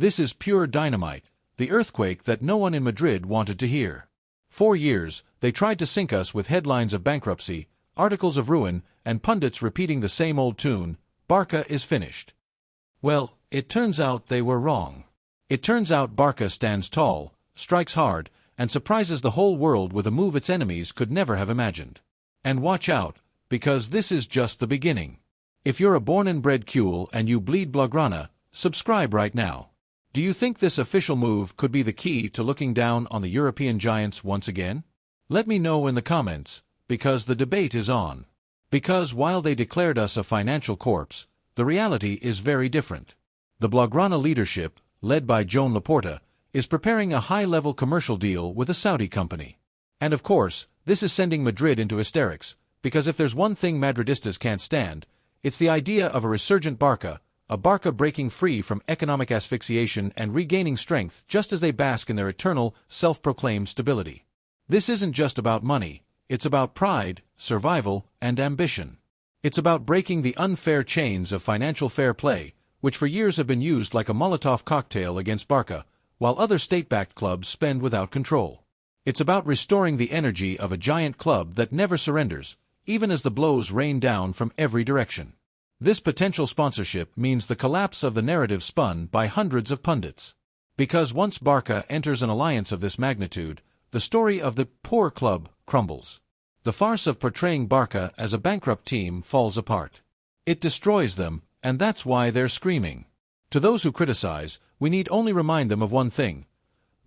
This is pure dynamite, the earthquake that no one in Madrid wanted to hear. 4 years, they tried to sink us with headlines of bankruptcy, articles of ruin, and pundits repeating the same old tune, Barça is finished. Well, it turns out they were wrong. It turns out Barça stands tall, strikes hard, and surprises the whole world with a move its enemies could never have imagined. And watch out, because this is just the beginning. If you're a born and bred Cule and you bleed Blaugrana, subscribe right now. Do you think this official move could be the key to looking down on the European giants once again? Let me know in the comments, because the debate is on. Because while they declared us a financial corpse, the reality is very different. The Blaugrana leadership, led by Joan Laporta, is preparing a high-level commercial deal with a Saudi company. And of course, this is sending Madrid into hysterics, because if there's one thing Madridistas can't stand, it's the idea of a resurgent Barça, a Barça breaking free from economic asphyxiation and regaining strength just as they bask in their eternal, self-proclaimed stability. This isn't just about money, it's about pride, survival, and ambition. It's about breaking the unfair chains of financial fair play, which for years have been used like a Molotov cocktail against Barça, while other state-backed clubs spend without control. It's about restoring the energy of a giant club that never surrenders, even as the blows rain down from every direction. This potential sponsorship means the collapse of the narrative spun by hundreds of pundits. Because once Barça enters an alliance of this magnitude, the story of the poor club crumbles. The farce of portraying Barça as a bankrupt team falls apart. It destroys them, and that's why they're screaming. To those who criticize, we need only remind them of one thing.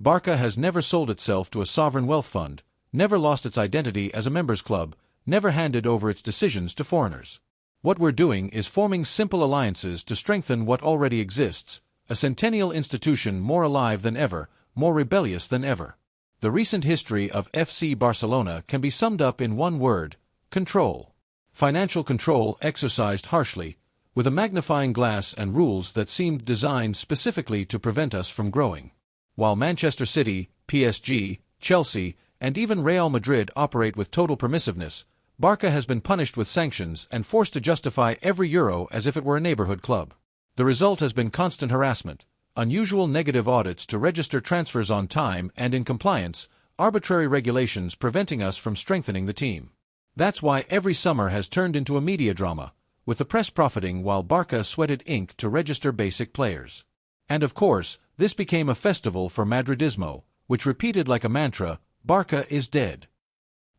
Barça has never sold itself to a sovereign wealth fund, never lost its identity as a members club, never handed over its decisions to foreigners. What we're doing is forming simple alliances to strengthen what already exists, a centennial institution more alive than ever, more rebellious than ever. The recent history of FC Barcelona can be summed up in one word: control. Financial control exercised harshly, with a magnifying glass and rules that seemed designed specifically to prevent us from growing. While Manchester City, PSG, Chelsea, and even Real Madrid operate with total permissiveness, Barça has been punished with sanctions and forced to justify every euro as if it were a neighborhood club. The result has been constant harassment, unusual negative audits to register transfers on time and in compliance, arbitrary regulations preventing us from strengthening the team. That's why every summer has turned into a media drama, with the press profiting while Barça sweated ink to register basic players. And of course, this became a festival for Madridismo, which repeated like a mantra, Barça is dead.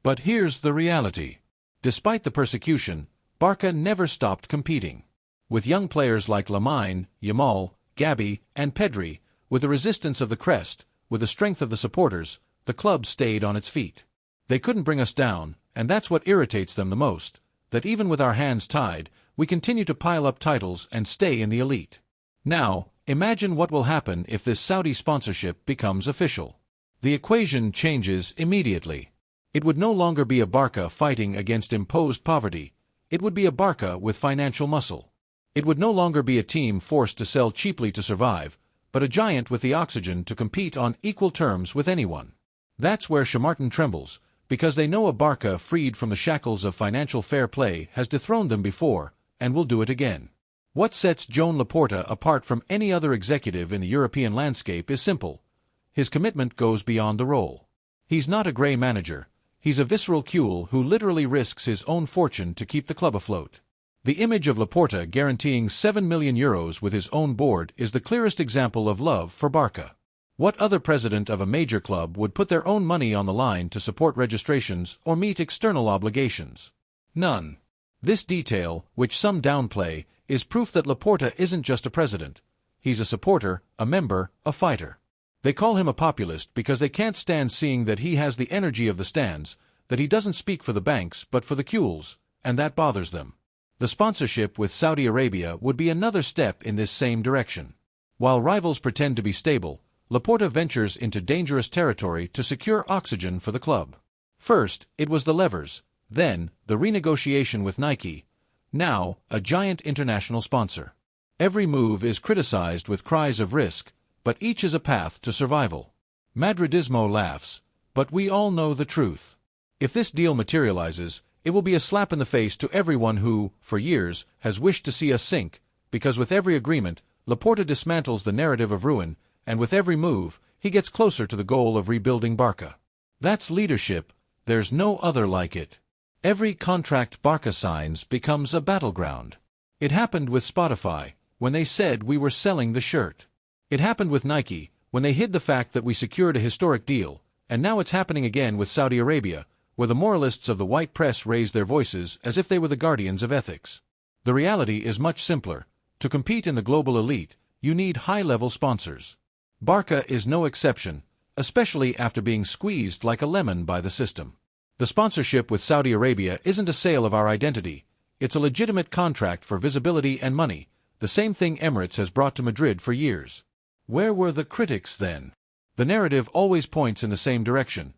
But here's the reality. Despite the persecution, Barça never stopped competing. With young players like LAMINE, YAMAL, GAVI, and PEDRI, with the resistance of the crest, with the strength of the supporters, the club stayed on its feet. They couldn't bring us down, and that's what irritates them the most, that even with our hands tied, we continue to pile up titles and stay in the elite. Now, imagine what will happen if this Saudi sponsorship becomes official. The equation changes immediately. It would no longer be a Barça fighting against imposed poverty. It would be a Barça with financial muscle. It would no longer be a team forced to sell cheaply to survive, but a giant with the oxygen to compete on equal terms with anyone. That's where Chamartin trembles, because they know a Barça freed from the shackles of financial fair play has dethroned them before, and will do it again. What sets Joan Laporta apart from any other executive in the European landscape is simple. His commitment goes beyond the role. He's not a grey manager. He's a visceral Cule who literally risks his own fortune to keep the club afloat. The image of Laporta guaranteeing €7 million with his own board is the clearest example of love for Barça. What other president of a major club would put their own money on the line to support registrations or meet external obligations? None. This detail, which some downplay, is proof that Laporta isn't just a president. He's a supporter, a member, a fighter. They call him a populist because they can't stand seeing that he has the energy of the stands, that he doesn't speak for the banks but for the Cules, and that bothers them. The sponsorship with Saudi Arabia would be another step in this same direction. While rivals pretend to be stable, Laporta ventures into dangerous territory to secure oxygen for the club. First, it was the levers, then, the renegotiation with Nike, now, a giant international sponsor. Every move is criticized with cries of risk, but each is a path to survival. Madridismo laughs, but we all know the truth. If this deal materializes, it will be a slap in the face to everyone who, for years, has wished to see us sink, because with every agreement, Laporta dismantles the narrative of ruin, and with every move, he gets closer to the goal of rebuilding Barça. That's leadership, there's no other like it. Every contract Barça signs becomes a battleground. It happened with Spotify, when they said we were selling the shirt. It happened with Nike, when they hid the fact that we secured a historic deal, and now it's happening again with Saudi Arabia, where the moralists of the white press raise their voices as if they were the guardians of ethics. The reality is much simpler. To compete in the global elite, you need high-level sponsors. Barça is no exception, especially after being squeezed like a lemon by the system. The sponsorship with Saudi Arabia isn't a sale of our identity, it's a legitimate contract for visibility and money, the same thing Emirates has brought to Madrid for years. Where were the critics then? The narrative always points in the same direction.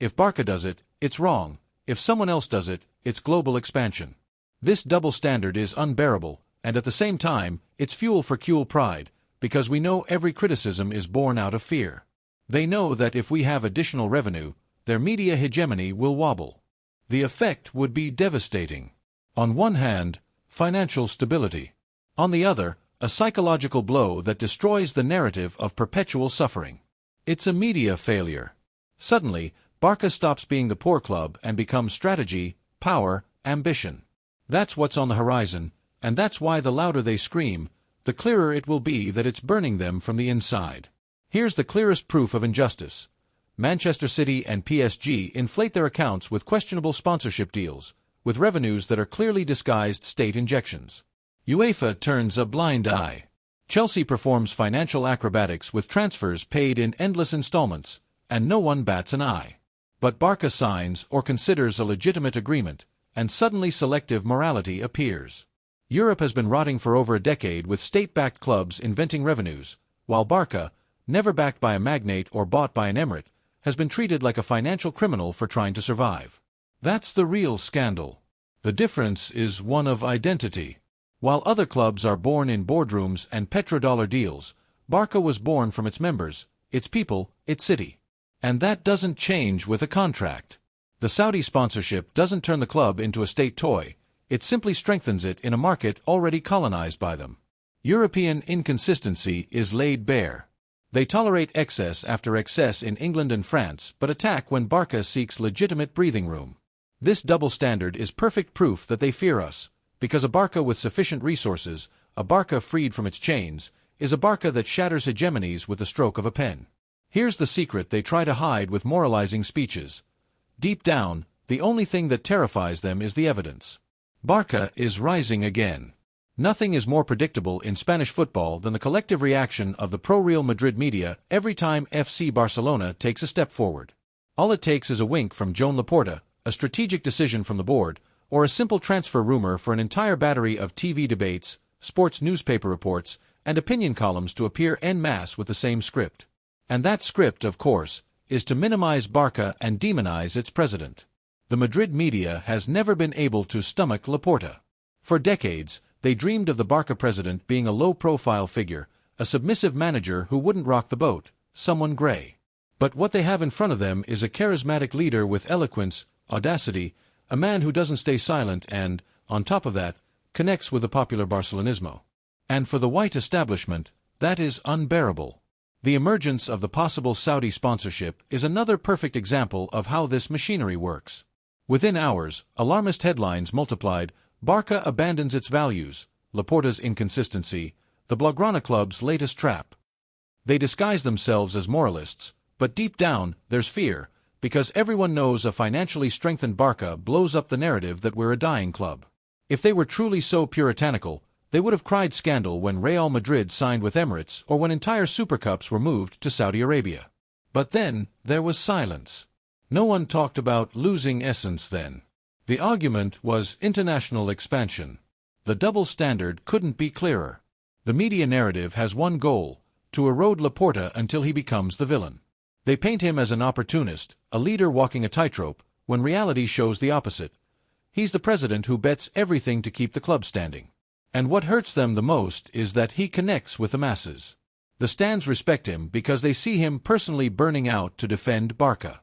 If Barça does it, it's wrong. If someone else does it, it's global expansion. This double standard is unbearable, and at the same time, it's fuel for cool pride, because we know every criticism is born out of fear. They know that if we have additional revenue, their media hegemony will wobble. The effect would be devastating. On one hand, financial stability. On the other, a psychological blow that destroys the narrative of perpetual suffering. It's a media failure. Suddenly, Barça stops being the poor club and becomes strategy, power, ambition. That's what's on the horizon, and that's why the louder they scream, the clearer it will be that it's burning them from the inside. Here's the clearest proof of injustice. Manchester City and PSG inflate their accounts with questionable sponsorship deals, with revenues that are clearly disguised state injections. UEFA turns a blind eye. Chelsea performs financial acrobatics with transfers paid in endless installments, and no one bats an eye. But Barça signs or considers a legitimate agreement, and suddenly selective morality appears. Europe has been rotting for over a decade with state-backed clubs inventing revenues, while Barça, never backed by a magnate or bought by an emirate, has been treated like a financial criminal for trying to survive. That's the real scandal. The difference is one of identity. While other clubs are born in boardrooms and petrodollar deals, Barça was born from its members, its people, its city. And that doesn't change with a contract. The Saudi sponsorship doesn't turn the club into a state toy, it simply strengthens it in a market already colonized by them. European inconsistency is laid bare. They tolerate excess after excess in England and France, but attack when Barça seeks legitimate breathing room. This double standard is perfect proof that they fear us, because a Barça with sufficient resources, a Barça freed from its chains, is a Barça that shatters hegemonies with the stroke of a pen. Here's the secret they try to hide with moralizing speeches. Deep down, the only thing that terrifies them is the evidence. Barça is rising again. Nothing is more predictable in Spanish football than the collective reaction of the pro-Real Madrid media every time FC Barcelona takes a step forward. All it takes is a wink from Joan Laporta, a strategic decision from the board, or a simple transfer rumor for an entire battery of TV debates, sports newspaper reports, and opinion columns to appear en masse with the same script. And that script, of course, is to minimize Barça and demonize its president. The Madrid media has never been able to stomach Laporta. For decades, they dreamed of the Barça president being a low-profile figure, a submissive manager who wouldn't rock the boat, someone gray. But what they have in front of them is a charismatic leader with eloquence, audacity, a man who doesn't stay silent and, on top of that, connects with the popular Barcelonismo. And for the white establishment, that is unbearable. The emergence of the possible Saudi sponsorship is another perfect example of how this machinery works. Within hours, alarmist headlines multiplied, Barça abandons its values, Laporta's inconsistency, the Blaugrana club's latest trap. They disguise themselves as moralists, but deep down, there's fear, because everyone knows a financially strengthened Barça blows up the narrative that we're a dying club. If they were truly so puritanical, they would have cried scandal when Real Madrid signed with Emirates or when entire Super Cups were moved to Saudi Arabia. But then, there was silence. No one talked about losing essence then. The argument was international expansion. The double standard couldn't be clearer. The media narrative has one goal: to erode Laporta until he becomes the villain. They paint him as an opportunist, a leader walking a tightrope, when reality shows the opposite. He's the president who bets everything to keep the club standing. And what hurts them the most is that he connects with the masses. The stands respect him because they see him personally burning out to defend Barça.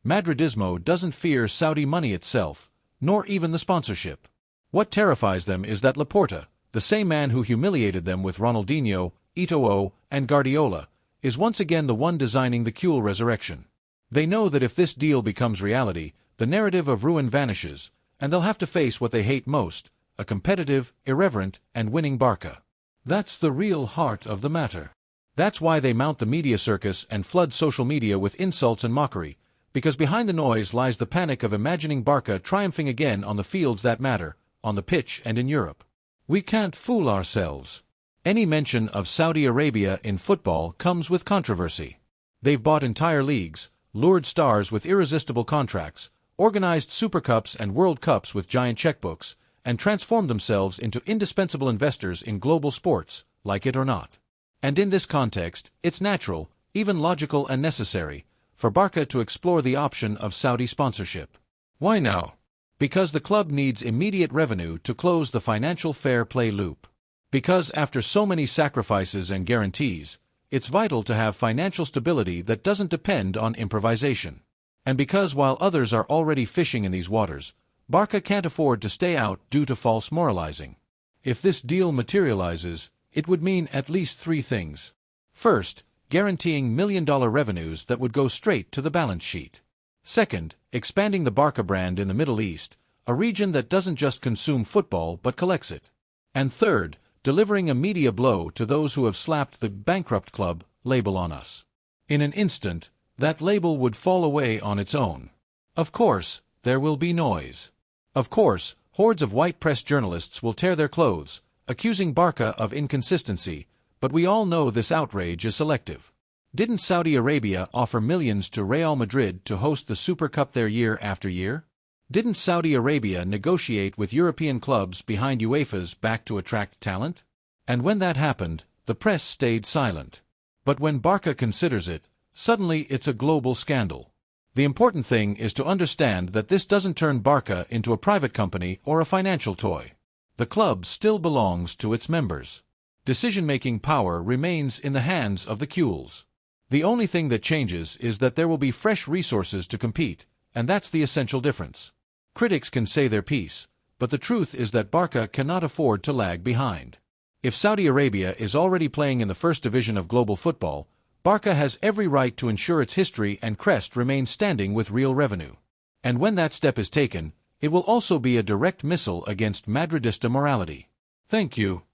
Madridismo doesn't fear Saudi money itself, nor even the sponsorship. What terrifies them is that Laporta, the same man who humiliated them with Ronaldinho, Eto'o, and Guardiola, is once again the one designing the Cule resurrection. They know that if this deal becomes reality, the narrative of ruin vanishes, and they'll have to face what they hate most, a competitive, irreverent, and winning Barça. That's the real heart of the matter. That's why they mount the media circus and flood social media with insults and mockery, because behind the noise lies the panic of imagining Barça triumphing again on the fields that matter, on the pitch and in Europe. We can't fool ourselves. Any mention of Saudi Arabia in football comes with controversy. They've bought entire leagues, lured stars with irresistible contracts, organized Super Cups and World Cups with giant checkbooks, and transformed themselves into indispensable investors in global sports, like it or not. And in this context, it's natural, even logical and necessary, for Barça to explore the option of Saudi sponsorship. Why now? Because the club needs immediate revenue to close the financial fair play loop. Because after so many sacrifices and guarantees, it's vital to have financial stability that doesn't depend on improvisation. And because while others are already fishing in these waters, Barça can't afford to stay out due to false moralizing. If this deal materializes, it would mean at least three things. First, guaranteeing million-dollar revenues that would go straight to the balance sheet. Second, expanding the Barça brand in the Middle East, a region that doesn't just consume football but collects it. And third, delivering a media blow to those who have slapped the bankrupt club label on us. In an instant, that label would fall away on its own. Of course, there will be noise. Of course, hordes of white press journalists will tear their clothes, accusing Barça of inconsistency, but we all know this outrage is selective. Didn't Saudi Arabia offer millions to Real Madrid to host the Super Cup there year after year? Didn't Saudi Arabia negotiate with European clubs behind UEFA's back to attract talent? And when that happened, the press stayed silent. But when Barça considers it, suddenly it's a global scandal. The important thing is to understand that this doesn't turn Barça into a private company or a financial toy. The club still belongs to its members. Decision-making power remains in the hands of the Cules. The only thing that changes is that there will be fresh resources to compete, and that's the essential difference. Critics can say their piece, but the truth is that Barça cannot afford to lag behind. If Saudi Arabia is already playing in the first division of global football, Barça has every right to ensure its history and crest remain standing with real revenue. And when that step is taken, it will also be a direct missile against Madridista morality. Thank you.